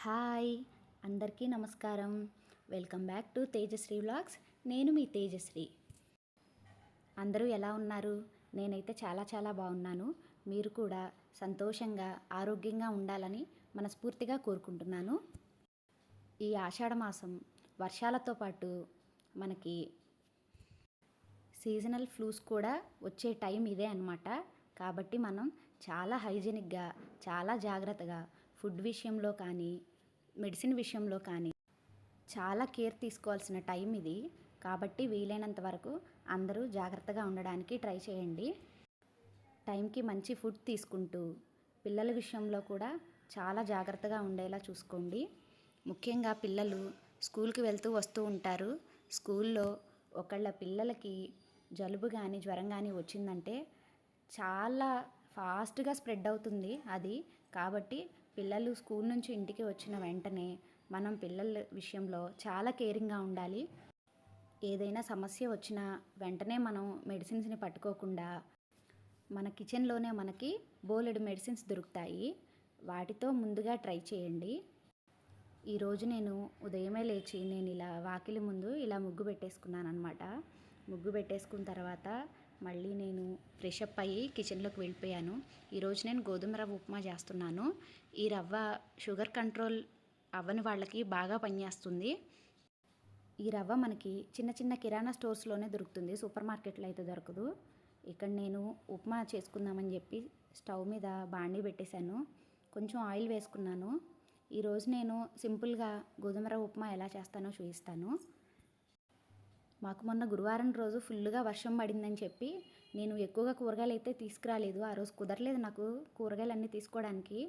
Hi, అందరికీ నమస్కారం. Welcome back to Tejasri vlogs. నేను మీ తేజశ్రీ. అందరూ ఎలా ఉన్నారు? నేనైతే చాలా బాగున్నాను. మీరు కూడా సంతోషంగా ఆరోగ్యంగా ఉండాలని మనస్ఫూర్తిగా కోరుకుంటున్నాను. ఈ ఆషాఢ మాసం వర్షాలతో పాటు మనకి సీజనల్ ఫ్లూస్ కూడా వచ్చే టైం ఇదే అన్నమాట. కాబట్టి మనం చాలా హైజీనిక్గా, చాలా జాగ్రత్తగా ఫుడ్ విషయంలో కానీ, మెడిసిన్ విషయంలో కానీ చాలా కేర్ తీసుకోవాల్సిన టైం ఇది. కాబట్టి వీలైనంత వరకు అందరూ జాగ్రత్తగా ఉండడానికి ట్రై చేయండి. టైంకి మంచి ఫుడ్ తీసుకుంటూ పిల్లల విషయంలో కూడా చాలా జాగ్రత్తగా ఉండేలా చూసుకోండి. ముఖ్యంగా పిల్లలు స్కూల్కి వెళ్తూ వస్తూ ఉంటారు. స్కూల్లో ఒకళ్ళ పిల్లలకి జలుబు కానీ జ్వరం కానీ వచ్చిందంటే చాలా ఫాస్ట్గా స్ప్రెడ్ అవుతుంది అది. కాబట్టి పిల్లలు స్కూల్ నుంచి ఇంటికి వచ్చిన వెంటనే మనం పిల్లల విషయంలో చాలా కేరింగ్గా ఉండాలి. ఏదైనా సమస్య వచ్చినా వెంటనే మనం మెడిసిన్స్ని పట్టుకోకుండా మన కిచెన్లోనే మనకి బోలెడు మెడిసిన్స్ దొరుకుతాయి. వాటితో ముందుగా ట్రై చేయండి. ఈరోజు నేను ఉదయమే లేచి నేను ఇలా వాకిలి ముందు ఇలా ముగ్గు పెట్టేసుకున్నాను అనమాట. ముగ్గు పెట్టేసుకున్న తర్వాత మళ్ళీ నేను ఫ్రెష్ అప్ అయ్యి కిచెన్లోకి వెళ్ళిపోయాను. ఈరోజు నేను గోధుమ రవ్వ ఉప్మా చేస్తున్నాను. ఈ రవ్వ షుగర్ కంట్రోల్ అవ్వని వాళ్ళకి బాగా పనిచేస్తుంది. ఈ రవ్వ మనకి చిన్న కిరాణా స్టోర్స్లోనే దొరుకుతుంది, సూపర్ మార్కెట్లో అయితే దొరకదు. ఇక్కడ నేను ఉప్మా చేసుకుందామని చెప్పి స్టవ్ మీద బాండీ పెట్టేశాను. కొంచెం ఆయిల్ వేసుకున్నాను. ఈరోజు నేను సింపుల్గా గోధుమ రవ్వ ఉప్మా ఎలా చేస్తానో చూపిస్తాను. మాకు మొన్న గురువారం రోజు ఫుల్గా వర్షం పడిందని చెప్పి నేను ఎక్కువగా కూరగాయలు అయితే తీసుకురాలేదు. ఆ రోజు కుదరలేదు నాకు కూరగాయలన్నీ తీసుకోవడానికి.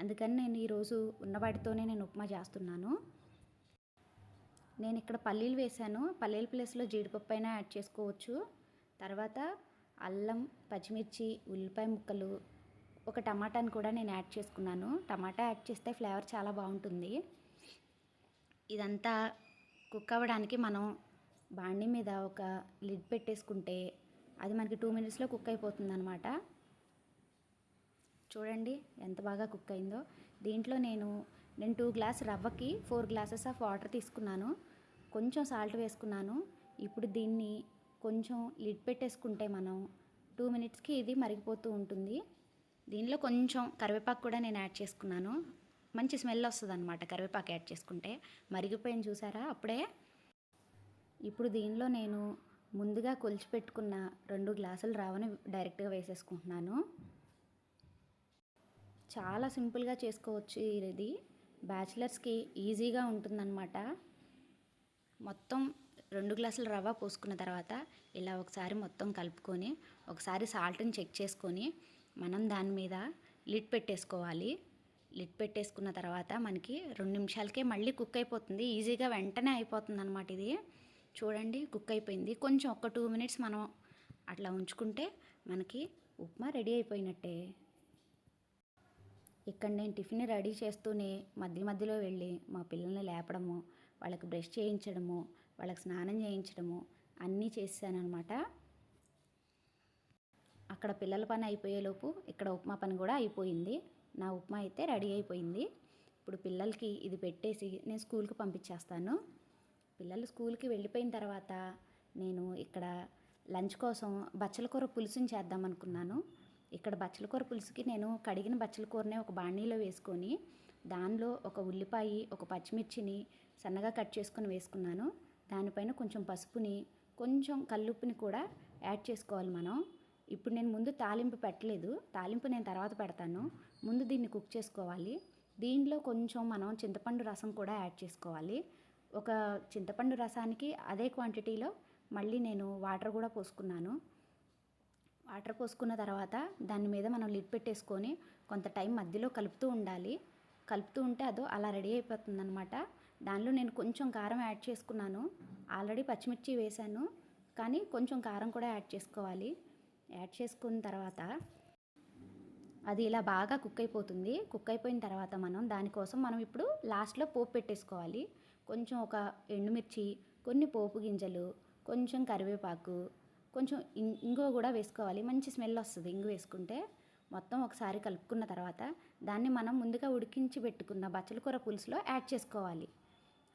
అందుకని నేను ఈరోజు ఉన్నవాటితోనే నేను ఉప్మా చేస్తున్నాను. నేను ఇక్కడ పల్లీలు వేశాను. పల్లీల ప్లేస్లో జీడిపప్పు అయినా యాడ్ చేసుకోవచ్చు. తర్వాత అల్లం, పచ్చిమిర్చి, ఉల్లిపాయ ముక్కలు, ఒక టమాటాని కూడా నేను యాడ్ చేసుకున్నాను. టమాటా యాడ్ చేస్తే ఫ్లేవర్ చాలా బాగుంటుంది. ఇదంతా కుక్ అవ్వడానికి మనం బాండీ మీద ఒక లిడ్ పెట్టేసుకుంటే అది మనకి 2 minutesలో కుక్ అయిపోతుంది అనమాట. చూడండి ఎంత బాగా కుక్ అయిందో. దీంట్లో నేను 2 గ్లాస్ రవ్వకి 4 glasses ఆఫ్ వాటర్ తీసుకున్నాను. కొంచెం సాల్ట్ వేసుకున్నాను. ఇప్పుడు దీన్ని కొంచెం లిడ్ పెట్టేసుకుంటే మనం 2 minutesకి ఇది మరిగిపోతూ ఉంటుంది. దీనిలో కొంచెం కరివేపాకు కూడా నేను యాడ్ చేసుకున్నాను. మంచి స్మెల్ వస్తుంది అనమాట కరివేపాకు యాడ్ చేసుకుంటే. మరిగిపోయింది చూసారా అప్పుడే. ఇప్పుడు దీనిలో నేను ముందుగా కొలిచిపెట్టుకున్న 2 గ్లాసుల రవ్వని డైరెక్ట్గా వేసేసుకుంటున్నాను. చాలా సింపుల్గా చేసుకోవచ్చు ఇది. బ్యాచిలర్స్కి ఈజీగా ఉంటుందన్నమాట. మొత్తం 2 గ్లాసుల రవ్వ పోసుకున్న తర్వాత ఇలా ఒకసారి మొత్తం కలుపుకొని ఒకసారి సాల్ట్ని చెక్ చేసుకొని మనం దాని మీద లిడ్ పెట్టేసుకోవాలి. లిడ్ పెట్టేసుకున్న తర్వాత మనకి 2 నిమిషాలకే మళ్ళీ కుక్ అయిపోతుంది. ఈజీగా వెంటనే అయిపోతుంది అనమాట ఇది. చూడండి కుక్ అయిపోయింది. కొంచెం ఒక 2 minutes మనం అట్లా ఉంచుకుంటే మనకి ఉప్మా రెడీ అయిపోయినట్టే. ఇక్కడ నేను టిఫిన్ రెడీ చేస్తూనే మధ్యలో వెళ్ళి మా పిల్లల్ని లేపడము, వాళ్ళకి బ్రష్ చేయించడము, వాళ్ళకి స్నానం చేయించడము అన్నీ చేశాను అనమాట. అక్కడ పిల్లల పని అయిపోయేలోపు ఇక్కడ ఉప్మా పని కూడా అయిపోయింది. నా ఉప్మా అయితే రెడీ అయిపోయింది. ఇప్పుడు పిల్లలకి ఇది పెట్టేసి నేను స్కూల్కి పంపించేస్తాను. పిల్లలు స్కూల్కి వెళ్ళిపోయిన తర్వాత నేను ఇక్కడ లంచ్ కోసం బచ్చల కూర పులుసుని చేద్దాం అనుకున్నాను. ఇక్కడ బచ్చల కూర పులుసుకి నేను కడిగిన బచ్చల కూరనే ఒక బాణీలో వేసుకొని దానిలో ఒక ఉల్లిపాయ, ఒక పచ్చిమిర్చిని సన్నగా కట్ చేసుకొని వేసుకున్నాను. దానిపైన కొంచెం పసుపుని, కొంచెం కల్లుప్పుని కూడా యాడ్ చేసుకోవాలి మనం. ఇప్పుడు నేను ముందు తాలింపు పెట్టలేదు, తాలింపు నేను తర్వాత పెడతాను. ముందు దీన్ని కుక్ చేసుకోవాలి. దీనిలో కొంచెం మనం చింతపండు రసం కూడా యాడ్ చేసుకోవాలి. ఒక చింతపండు రసానికి అదే క్వాంటిటీలో మళ్ళీ నేను వాటర్ కూడా పోసుకున్నాను. వాటర్ పోసుకున్న తర్వాత దాని మీద మనం లిడ్ పెట్టేసుకొని కొంత టైం మధ్యలో కలుపుతూ ఉండాలి. కలుపుతూ ఉంటే అదో అలా రెడీ అయిపోతుంది అనమాట. దానిలో నేను కొంచెం కారం యాడ్ చేసుకున్నాను. ఆల్రెడీ పచ్చిమిర్చి వేశాను, కానీ కొంచెం కారం కూడా యాడ్ చేసుకోవాలి. యాడ్ చేసుకున్న తర్వాత అది ఇలా బాగా కుక్ అయిపోతుంది. కుక్ అయిపోయిన తర్వాత దానికోసం మనం ఇప్పుడు లాస్ట్లో పోపు పెట్టేసుకోవాలి. కొంచెం ఒక ఎండుమిర్చి, కొన్ని పోపు గింజలు, కొంచెం కరివేపాకు, కొంచెం ఇంగువ కూడా వేసుకోవాలి. మంచి స్మెల్ వస్తుంది ఇంగు వేసుకుంటే. మొత్తం ఒకసారి కలుపుకున్న తర్వాత దాన్ని మనం ముందుగా ఉడికించి పెట్టుకున్న బచ్చల కూర పులుసులో యాడ్ చేసుకోవాలి.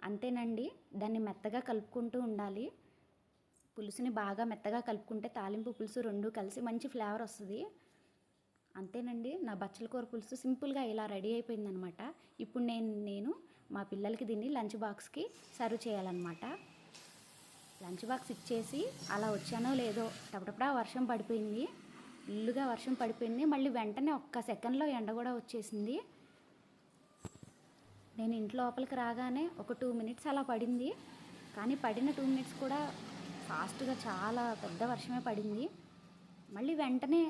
అంతేనండి, దాన్ని మెత్తగా కలుపుకుంటూ ఉండాలి. పులుసుని బాగా మెత్తగా కలుపుకుంటే తాలింపు పులుసు రెండు కలిసి మంచి ఫ్లేవర్ వస్తుంది. అంతేనండి, నా బచ్చల కూర పులుసు సింపుల్గా ఇలా రెడీ అయిపోయిందనమాట. ఇప్పుడు నేను మా పిల్లలకి దీన్ని లంచ్ బాక్స్కి సర్వ్ చేయాలన్నమాట. లంచ్ బాక్స్ ఇచ్చేసి అలా వచ్చానో లేదో టపటపడా వర్షం పడిపోయింది, ఇల్లుగా వర్షం పడిపోయింది. మళ్ళీ వెంటనే ఒక్క సెకండ్లో ఎండ కూడా వచ్చేసింది. నేను ఇంట్లో లోపలికి రాగానే ఒక 2 మినిట్స్ అలా పడింది. కానీ పడిన 2 మినిట్స్ కూడా ఫాస్ట్గా చాలా పెద్ద వర్షమే పడింది. మళ్ళీ వెంటనే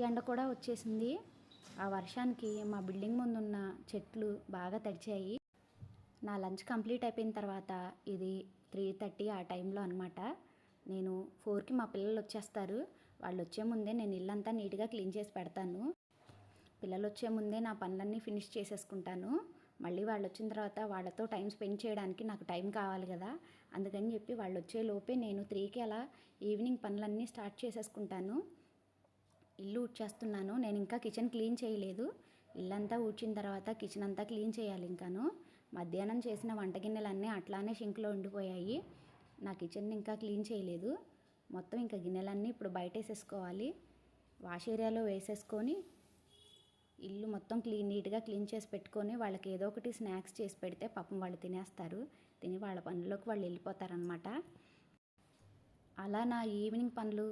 ఎండ కూడా వచ్చేసింది. ఆ వర్షానికి మా బిల్డింగ్ ముందున్న చెట్లు బాగా తడిచాయి. నా లంచ్ కంప్లీట్ అయిపోయిన తర్వాత ఇది 3:30 ఆ టైంలో అనమాట. నేను 4కి మా పిల్లలు వచ్చేస్తారు. వాళ్ళు వచ్చే ముందే నేను ఇల్లంతా నీట్గా క్లీన్ చేసి పెడతాను. పిల్లలు వచ్చే ముందే నా పనులన్నీ ఫినిష్ చేసేసుకుంటాను. మళ్ళీ వాళ్ళు వచ్చిన తర్వాత వాళ్ళతో టైం స్పెండ్ చేయడానికి నాకు టైం కావాలి కదా, అందుకని చెప్పి వాళ్ళు వచ్చే లోపే నేను 3కి అలా ఈవినింగ్ పనులన్నీ స్టార్ట్ చేసేసుకుంటాను. ఇల్లు ఊడ్చేస్తున్నాను. నేను ఇంకా కిచెన్ క్లీన్ చేయలేదు. ఇల్లంతా ఊడ్చిన తర్వాత కిచెన్ అంతా క్లీన్ చేయాలి. ఇంకాను మధ్యాహ్నం చేసిన వంట గిన్నెలన్నీ అట్లానే షింక్లో ఉండిపోయాయి. నా కిచెన్ ఇంకా క్లీన్ చేయలేదు. మొత్తం ఇంకా గిన్నెలన్నీ ఇప్పుడు బయట వేసేసుకోవాలి. వాష్ ఏరియాలో వేసేసుకొని ఇల్లు మొత్తం నీట్గా క్లీన్ చేసి పెట్టుకొని వాళ్ళకి ఏదో ఒకటి స్నాక్స్ చేసి పెడితే పాపం వాళ్ళు తినేస్తారు. తిని వాళ్ళ పనుల్లోకి వాళ్ళు వెళ్ళిపోతారనమాట. అలా నా ఈవినింగ్ పనులు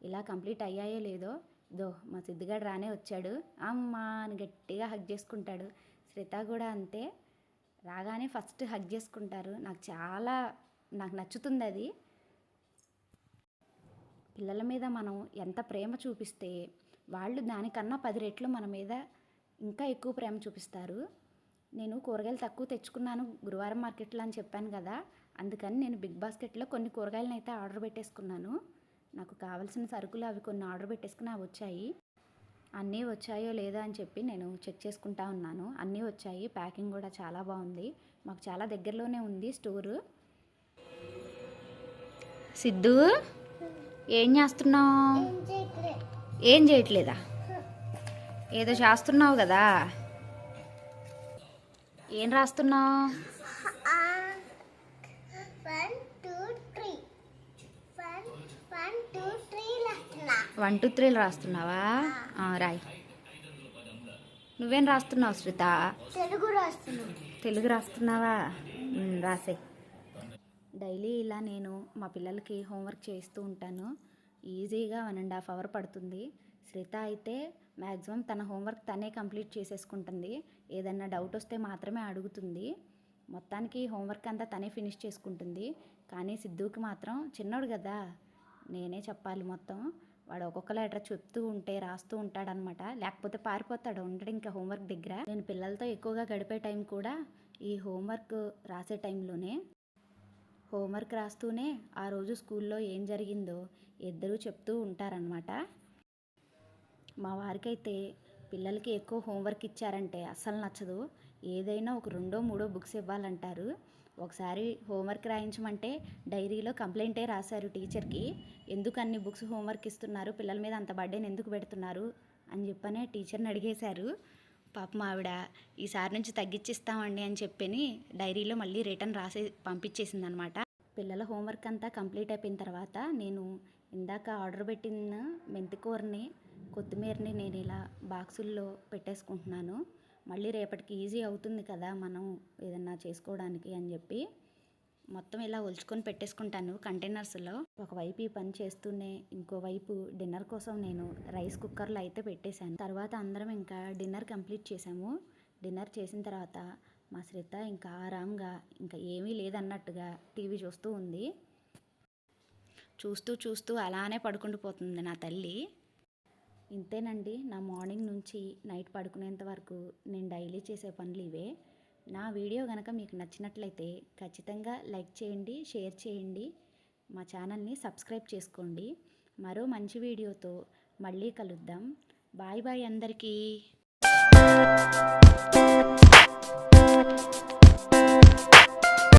ఇలా కంప్లీట్ అయ్యాయో లేదో, ఇదో మా సిద్ధిగాడు రానే వచ్చాడు. అమ్మా అని గట్టిగా హగ్ చేసుకుంటాడు. శ్రీత కూడా అంతే, రాగానే ఫస్ట్ హగ్ చేసుకుంటారు. నాకు నచ్చుతుంది అది. పిల్లల మీద మనం ఎంత ప్రేమ చూపిస్తే వాళ్ళు దానికన్నా 10 రెట్లు మన మీద ఇంకా ఎక్కువ ప్రేమ చూపిస్తారు. నేను కూరగాయలు తక్కువ తెచ్చుకున్నాను గురువారం మార్కెట్లో అని చెప్పాను కదా, అందుకని నేను బిగ్ బాస్కెట్లో కొన్ని కూరగాయలను అయితే ఆర్డర్ పెట్టేసుకున్నాను. నాకు కావాల్సిన సరుకులు అవి కొన్ని ఆర్డర్ పెట్టేసుకుని అవి వచ్చాయి. అన్నీ వచ్చాయో లేదో అని చెప్పి నేను చెక్ చేసుకుంటా ఉన్నాను. అన్నీ వచ్చాయి. ప్యాకింగ్ కూడా చాలా బాగుంది. మాకు చాలా దగ్గరలోనే ఉంది స్టోరు. సిద్ధు, ఏం చేస్తున్నావు? ఏం చేయట్లేదా? ఏదో చేస్తున్నావు కదా, ఏం రాస్తున్నావు? 1 2 3 రాస్తున్నావా? రాయి. నువ్వేం రాస్తున్నావు శ్రీత? తెలుగు రాస్తున్నావా? రాసే. డైలీ ఇలా నేను మా పిల్లలకి హోంవర్క్ చేస్తూ ఉంటాను. ఈజీగా 1.5 అవర్ పడుతుంది. శ్రీత అయితే మ్యాక్సిమం తన హోంవర్క్ తనే కంప్లీట్ చేసేసుకుంటుంది. ఏదన్నా డౌట్ వస్తే మాత్రమే అడుగుతుంది. మొత్తానికి హోంవర్క్ అంతా తనే ఫినిష్ చేసుకుంటుంది. కానీ సిద్ధుకి మాత్రం చిన్నోడు కదా, నేనే చెప్పాలి మొత్తం. వాడు ఒక్కొక్క లెటర్ చెప్తూ ఉంటే రాస్తూ ఉంటాడనమాట. లేకపోతే పారిపోతాడు, ఉండడు ఇంకా హోంవర్క్ దగ్గర. నేను పిల్లలతో ఎక్కువగా గడిపే టైం కూడా ఈ హోంవర్క్ రాసే టైంలోనే. హోంవర్క్ రాస్తూనే ఆ రోజు స్కూల్లో ఏం జరిగిందో ఇద్దరూ చెప్తూ ఉంటారనమాట. మా వారికైతే పిల్లలకి ఎక్కువ హోంవర్క్ ఇచ్చారంటే అస్సలు నచ్చదు. ఏదైనా ఒక 2 3 బుక్స్ ఇవ్వాలంటారు. ఒకసారి హోంవర్క్ రాయించమంటే డైరీలో కంప్లైంటే రాశారు టీచర్కి. ఎందుకు అన్ని బుక్స్ హోంవర్క్ ఇస్తున్నారు, పిల్లల మీద అంత బర్డెన్ ఎందుకు పెడుతున్నారు అని చెప్పనే టీచర్ని అడిగేశారు. పాపం ఆవిడ ఈసారి నుంచి తగ్గించిస్తామండి అని చెప్పని డైరీలో మళ్ళీ రిటర్న్ రాసి పంపించేసింది అనమాట. పిల్లల హోంవర్క్ అంతా కంప్లీట్ అయిపోయిన తర్వాత నేను ఇందాక ఆర్డర్ పెట్టిన మెంతికూరని కొత్తిమీరని నేను ఇలా బాక్సుల్లో పెట్టేసుకుంటున్నాను. మళ్ళీ రేపటికి ఈజీ అవుతుంది కదా మనం ఏదన్నా చేసుకోవడానికి అని చెప్పి మొత్తం ఇలా ఒలుచుకొని పెట్టేసుకుంటాను కంటైనర్స్లో. ఒకవైపు ఈ పని చేస్తూనే ఇంకోవైపు డిన్నర్ కోసం నేను రైస్ కుక్కర్లో అయితే పెట్టేశాను. తర్వాత అందరం ఇంకా డిన్నర్ కంప్లీట్ చేసాము. డిన్నర్ చేసిన తర్వాత మా శ్రీత ఇంకా ఆరాంగా ఇంకా ఏమీ లేదన్నట్టుగా టీవీ చూస్తూ ఉంది. చూస్తూ చూస్తూ అలానే పడుకుండిపోతుంది నా తల్లి. ఇంతేనండి, నా మార్నింగ్ నుంచి నైట్ పడుకునేంత వరకు నేను డైలీ చేసే పనులు ఇవే. నా వీడియో కనుక మీకు నచ్చినట్లయితే ఖచ్చితంగా లైక్ చేయండి, షేర్ చేయండి, మా ఛానల్ని సబ్స్క్రైబ్ చేసుకోండి. మరో మంచి వీడియోతో మళ్ళీ కలుద్దాం. బాయ్ బాయ్ అందరికీ.